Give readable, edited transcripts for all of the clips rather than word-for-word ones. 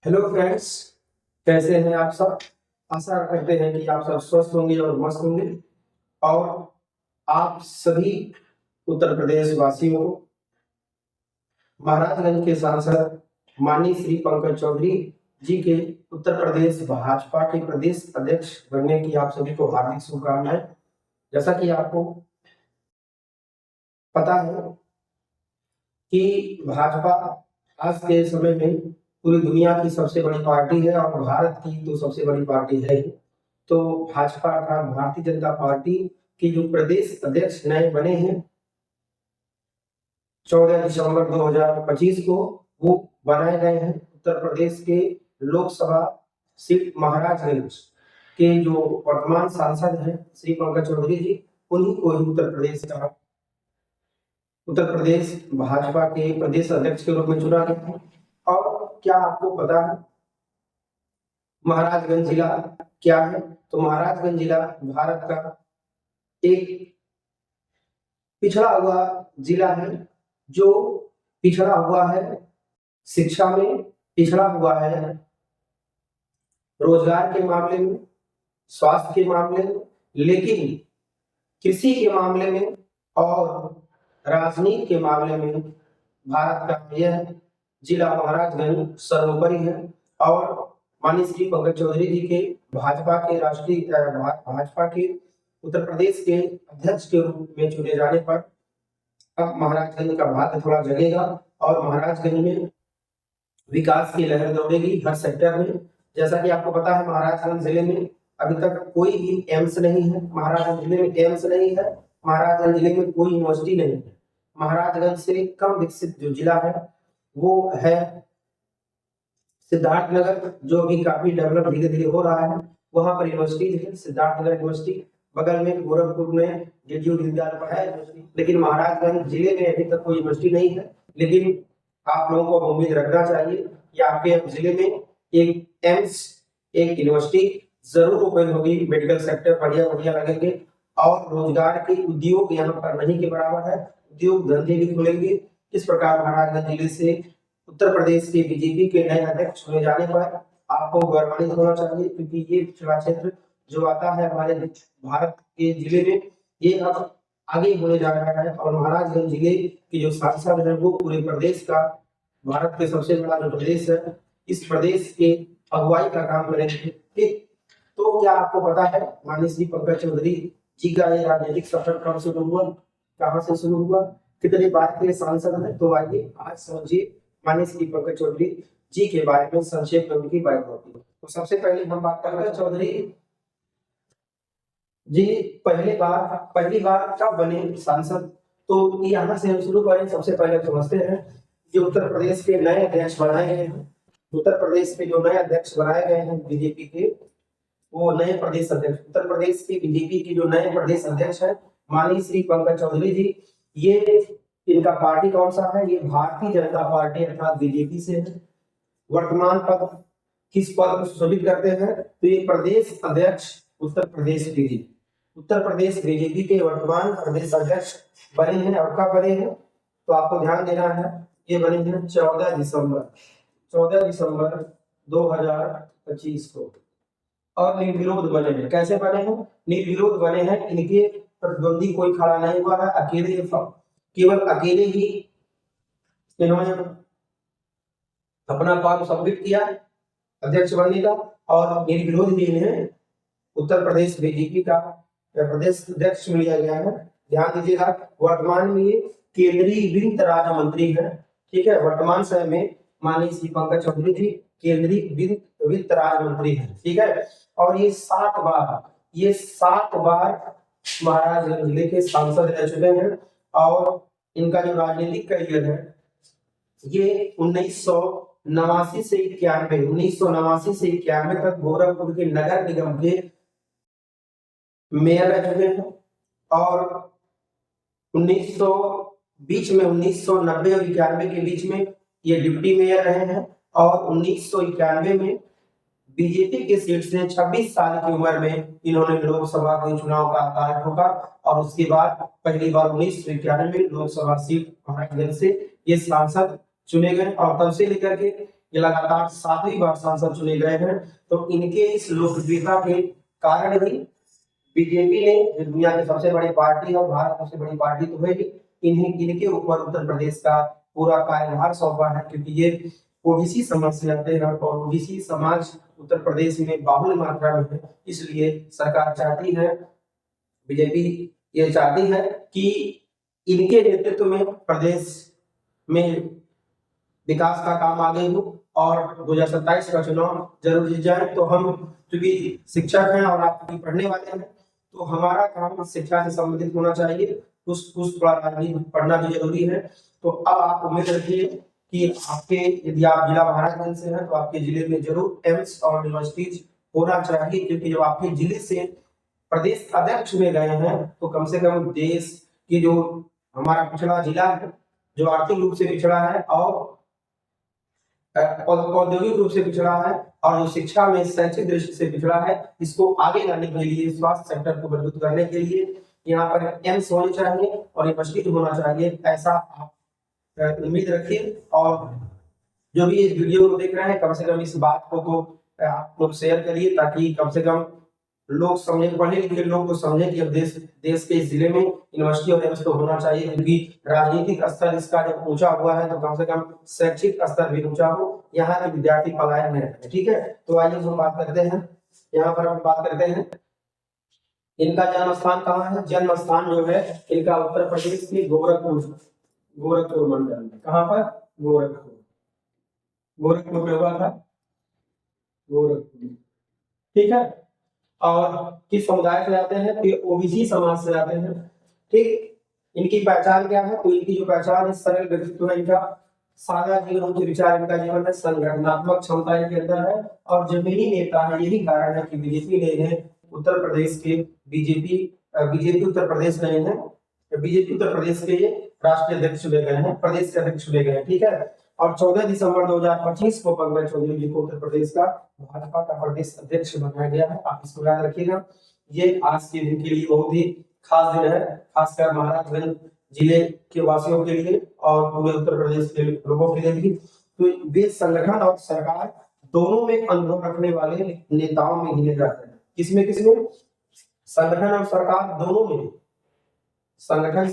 Hello friends, कैसे हैं आप सब। आशा करते हैं कि आप सब स्वस्थ होंगे और मस्त होंगे। और आप सभी उत्तर प्रदेश वासियों को महाराजगंज के सांसद माननीय श्री पंकज चौधरी जी के उत्तर प्रदेश भाजपा के प्रदेश अध्यक्ष बनने की आप सभी को हार्दिक शुभकामनाएं। जैसा कि आपको पता है कि भाजपा आज के समय में पूरी दुनिया की सबसे बड़ी पार्टी है और भारत की तो सबसे बड़ी पार्टी है ही। तो भाजपा अर्थात भारतीय जनता पार्टी के जो प्रदेश अध्यक्ष नए बने हैं 14 दिसंबर 2025 को, वो बनाए गए हैं उत्तर प्रदेश के लोकसभा सीट महाराजगंज के जो वर्तमान सांसद हैं श्री पंकज चौधरी जी, उन्हीं को ही उत्तर प्रदेश भाजपा के प्रदेश अध्यक्ष के रूप में चुना गया है। और क्या आपको पता है महाराजगंज जिला क्या है? तो महाराजगंज जिला भारत का एक पिछड़ा हुआ जिला है, जो पिछड़ा हुआ है शिक्षा में, पिछड़ा हुआ है रोजगार के मामले में, स्वास्थ्य के मामले में, लेकिन कृषि के मामले में और राजनीति के मामले में भारत का यह जिला महाराजगंज सर्वोपरि है। और माननीय श्री पंकज चौधरी जी के भाजपा के भाजपा के उत्तर प्रदेश के अध्यक्ष के रूप में चुने जाने पर अब महाराजगंज का भाग्य थोड़ा जगेगा और महाराजगंज में विकास की लहर दौड़ेगी हर सेक्टर में। जैसा कि आपको पता है महाराजगंज जिले में अभी तक कोई भी एम्स नहीं है, महाराजगंज जिले में एम्स नहीं है, महाराजगंज जिले में कोई यूनिवर्सिटी नहीं है। महाराजगंज से कम विकसित जो जिला है वो है सिद्धार्थनगर, जो भी काफी डेवलप धीरे धीरे हो रहा है। वहां पर यूनिवर्सिटी है, सिद्धार्थनगर यूनिवर्सिटी, बगल में गोरखपुर में जेडीयू विद्यालय है यूनिवर्सिटी, लेकिन महाराजगंज जिले में अभी तक कोई यूनिवर्सिटी नहीं है। लेकिन आप लोगों को उम्मीद रखना चाहिए कि आपके जिले में एक एम्स, एक यूनिवर्सिटी जरूर ओपन होगी, मेडिकल सेक्टर बढ़िया बढ़िया लगेंगे और रोजगार के उद्योग यहाँ पर नहीं के बराबर है, उद्योग धंधे भी खुलेंगे। इस प्रकार महाराजगंज जिले से उत्तर प्रदेश के बीजेपी के नए अध्यक्ष चुने जाने पर आपको गौरवान्वित होना चाहिए, क्योंकि ये पिछड़ा क्षेत्र जो आता है हमारे भारत के जिले में, ये अब आगे होने जा रहा है। और महाराजगंज जिले के जो सांसद है वो पूरे प्रदेश का, भारत के सबसे बड़ा जो प्रदेश है, इस प्रदेश के अगुवाई का काम करेंगे। ठीक, तो क्या आपको पता है माननीय श्री पंकज चौधरी जी का ये राजनीतिक सफर कब शुरू हुआ, कहाँ से शुरू हुआ, कितने बार के सांसद हैं? तो आइए आज समझिए माननीय श्री पंकज चौधरी जी के बारे में संक्षेप में उनकी बायोग्राफी। तो सबसे पहले हम बात करेंगे चौधरी जी पहली बार कब बने सांसद। तो यहाँ से हम शुरू करें। सबसे पहले समझते हैं जो उत्तर प्रदेश के नए अध्यक्ष बनाए गए हैं, उत्तर प्रदेश के जो नए अध्यक्ष बनाए गए हैं बीजेपी के, वो नए प्रदेश अध्यक्ष, उत्तर प्रदेश के बीजेपी के जो नए प्रदेश अध्यक्ष हैं माननीय श्री पंकज चौधरी जी, ये इनका पार्टी कौन सा है? ये भारतीय जनता पार्टी अर्थात बीजेपी से है। वर्तमान पद किस पद को सुशोभित करते हैं? तो ये प्रदेश अध्यक्ष उत्तर प्रदेश बीजेपी, उत्तर प्रदेश बीजेपी के वर्तमान प्रदेश अध्यक्ष बने हैं। और कब बने हैं? तो आपको ध्यान देना है, ये बने हैं 14 दिसंबर 2025 को। और निर्विरोध बने हैं। कैसे बने हैं? निर्विरोध बने हैं, इनके प्रतिद्वंदी कोई खड़ा नहीं हुआ है, अकेले केवल अकेले ही इन्होंने अपना पद सबमिट किया अध्यक्ष बनने का, और निर्विरोध भी इन्हें उत्तर प्रदेश बीजेपी का प्रदेश अध्यक्ष लिया गया है। ध्यान दीजिएगा, वर्तमान में ये केंद्रीय वित्त राज्य मंत्री है। ठीक है, वर्तमान समय में माननीय श्री पंकज चौधरी जी केंद्रीय वित्त राज्य मंत्री है। ठीक है, और ये 7 बार महाराजगंज जिले के सांसद रह चुके हैं। और इनका जो राजनीतिक करियर है ये 1989 से 91 तक गोरखपुर के नगर निगम के मेयर रह चुके हैं। और 1990 और 91 के बीच में ये डिप्टी मेयर रहे हैं। और 1991 में बीजेपी के सीट से 26 साल की उम्र में इन्होंने लोकसभा के चुनाव का आकार ठोका। और उसके बाद पहली बार 1991 में लोकसभा सीट महाराजगंज से ये सांसद चुने गए। और तब से लेकर के ये लगातार 7वीं बार सांसद चुने गए हैं। तो इनके इस लोकप्रियता के कारण ही बीजेपी ने दुनिया की सबसे बड़ी पार्टी और भारत की सबसे बड़ी पार्टी तो है ही, इनके ऊपर उत्तर प्रदेश का पूरा कार्यभार सौंपा है, क्योंकि ये ओबीसी समाज से आते हैं और ओबीसी समाज उत्तर प्रदेश में बाहुल मात्रा में है। इसलिए सरकार चाहती है, बीजेपी ये चाहती है कि इनके नेतृत्व में प्रदेश में विकास का काम आगे हो और 2027 का चुनाव जरूर जीत जाए। तो हम क्योंकि शिक्षक हैं और आप भी पढ़ने वाले हैं, तो हमारा काम शिक्षा से संबंधित होना चाहिए, कुछ थोड़ा राजनीति पढ़ना भी जरूरी है। तो अब आप उम्मीद रखिए कि आपके, यदि आप जिला महाराजगंज से हैं तो आपके जिले में जरूर एम्स और यूनिवर्सिटीज होना चाहिए, क्योंकि जब आपके जिले से प्रदेश अध्यक्ष में गए हैं तो कम से कम देश की जो हमारा पिछड़ा जिला है, जो आर्थिक रूप से पिछड़ा है और औद्योगिक रूप से पिछड़ा है और जो शिक्षा में शैक्षिक दृष्टि से पिछड़ा है, इसको आगे लाने के लिए, स्वास्थ्य सेक्टर को मजबूत करने के लिए यहाँ पर एम्स होने चाहिए और यूनिवर्सिटी होना चाहिए, ऐसा आप उम्मीद रखिए। और जो भी इस वीडियो को देख रहे हैं, कम से कम इस बात को तो आप लोग शेयर करिए, ताकि कम से कम लोग समझे, पढ़े लिखे लोग तो समझे कि अब देश के इस जिले में यूनिवर्सिटी और एम्स तो होना चाहिए, क्योंकि राजनीतिक स्तर इसका जब ऊंचा हुआ है तो कम से कम शैक्षिक स्तर भी ऊंचा हो, यहाँ के विद्यार्थी पलायन में रहते हैं। ठीक है, तो आइए हम बात करते हैं, यहाँ पर हम बात करते हैं इनका जन्म स्थान कहाँ है। जन्म स्थान जो है इनका उत्तर प्रदेश के गोरखपुर मंडल में। कहाँ पर? गोरखपुर में हुआ था, गोरखपुर। ठीक है, और किस समुदाय से आते हैं? तो ओबीसी समाज से आते हैं। ठीक, इनकी पहचान क्या है? तो इनकी जो पहचान है, सरल व्यक्तित्व है इनका, सादा जीवन, उच्च विचार इनका जीवन है, संगठनात्मक क्षमता इनके अंदर है और जमीनी नेता है। यही कारण है कि बीजेपी ने इन्हें उत्तर प्रदेश के बीजेपी उत्तर प्रदेश में इन्हें बीजेपी उत्तर प्रदेश के राष्ट्रीय अध्यक्ष चुने गए हैं, प्रदेश के अध्यक्ष चुने गए हैं। ठीक है, और 14 दिसंबर 2025 को पंकज चौधरी जी को उत्तर प्रदेश का भाजपा का प्रदेश अध्यक्ष बनाया गया है। आप इसको याद रखिएगा, ये आज के दिन के लिए बहुत ही खास दिन है, खासकर महाराजगंज जिले के वासियों के लिए और पूरे उत्तर प्रदेश के लोगों के लिए भी। तो वे संगठन और सरकार दोनों में अनुभव रखने वाले नेताओं में गिने जाते हैं। किसमें? संगठन और सरकार दोनों में। संगठन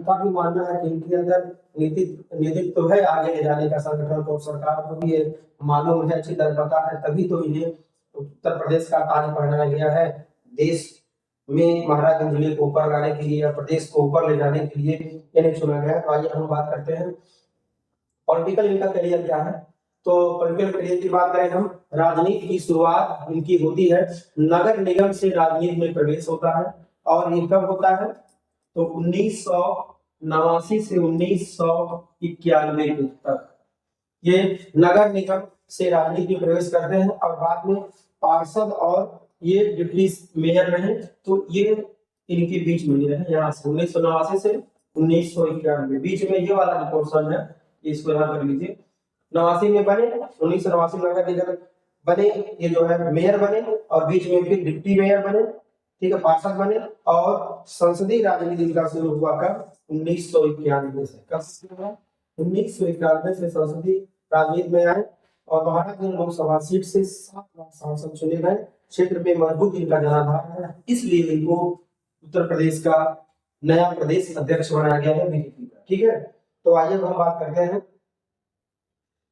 का भी मानना है कि इनके अंदर नेतृत्व है आगे ले जाने का, संगठन को, सरकार को भी ये मालूम है, अच्छी तरह पता है, तभी तो इन्हें उत्तर प्रदेश का ताज पहनाया गया है। देश में महाराजगंज जिले को ऊपर लाने के लिए या प्रदेश को ऊपर ले जाने के लिए इन्हें चुना गया है। तो आइए हम बात करते हैं पॉलिटिकल इनका करियर क्या है। तो पॉलिटिकल करियर की बात करें हम, राजनीति की शुरुआत इनकी होती है नगर निगम से, राजनीति में प्रवेश होता है और ये कब होता है? तो 1989 से 1991 तक ये नगर निगम से राजनीति में प्रवेश करते हैं और बाद में पार्षद और ये डिप्टी मेयर रहे। तो ये इनके बीच में रहे, यहाँ से 1989 से 1991 बीच में ये वाला जो पोर्शन है इसको यहाँ कर लीजिए। 89 में बने, 1989 में नगर निगम बने, ये जो है मेयर बने और बीच में फिर डिप्टी मेयर बने, ठीक है, पार्षद बने। और संसदीय राजनीति का शुरू हुआ कब? 1991 से। कब शुरू हुआ? 1991 से संसदीय राजनीति में आए और महाराजगंज लोकसभा सीट से 7 बार सांसद चुने गए। क्षेत्र में मजबूत इनका जनाधार है, इसलिए इनको उत्तर प्रदेश का नया प्रदेश अध्यक्ष बनाया गया है बीजेपी का। ठीक है, तो आइए हम बात करते हैं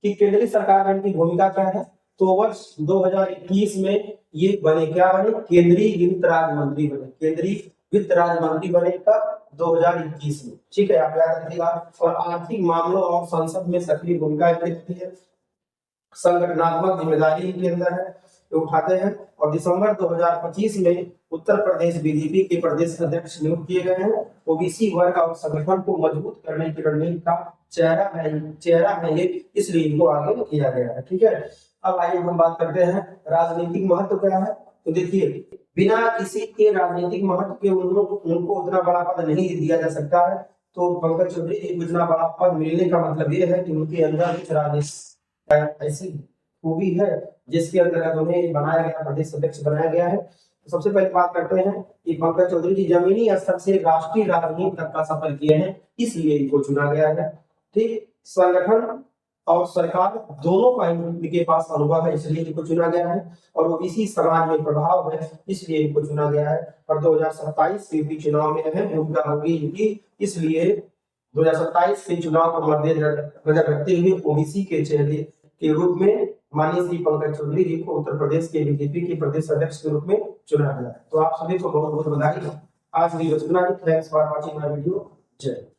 कि केंद्रीय सरकार में इनकी भूमिका क्या है। तो वर्ष 2021 में ये बने, क्या बने? केंद्रीय वित्त राज्य मंत्री बने। केंद्रीय वित्त राज्य मंत्री बने कब? 2021 में। ठीक है, आप याद रखिएगा। और आर्थिक मामलों और संसद में सक्रिय भूमिका रहती है, संगठनात्मक जिम्मेदारी इनके अंदर है, ये उठाते हैं। और दिसंबर 2025 में उत्तर प्रदेश बीजेपी के प्रदेश अध्यक्ष नियुक्त किए गए हैं। ओबीसी वर्ग और संगठन को मजबूत करने की रणनीति का चेहरा है ये, इसलिए इनको आगे किया गया है। ठीक है, अब आइए हम बात करते हैं राजनीतिक महत्व क्या है। तो देखिए, बिना किसी के राजनीतिक महत्व के उनको उतना बड़ा पद नहीं दिया जा सकता है। तो पंकज चौधरी जी को इतना बड़ा पद मिलने का मतलब ये है कि उनके अंदर कुछ राजनीतिक ऐसी खूबी है जिसके अंतर्गत उन्हें बनाया गया, प्रदेश अध्यक्ष बनाया गया है। तो सबसे पहले बात करते हैं कि पंकज चौधरी जी जमीनी स्तर से राष्ट्रीय राजनीति तक का सफर किए हैं, इसलिए इनको चुना गया है। ठीक, संगठन और सरकार दोनों का इनके पास अनुभव है, इसलिए इनको चुना गया है। और ओबीसी समाज में प्रभाव है, इसलिए इनको चुना गया है। और 2027 के भी चुनाव में अहम भूमिका होगी इनकी, इसलिए 2027 के चुनाव को मद्देनजर रखते हुए ओबीसी के चेहरे के रूप में माननीय श्री पंकज चौधरी जी को उत्तर प्रदेश के बीजेपी के प्रदेश अध्यक्ष के रूप में चुना गया है। तो आप सभी को बहुत बहुत बधाई। आज वीडियो सुना। Thanks for watching my video. जय।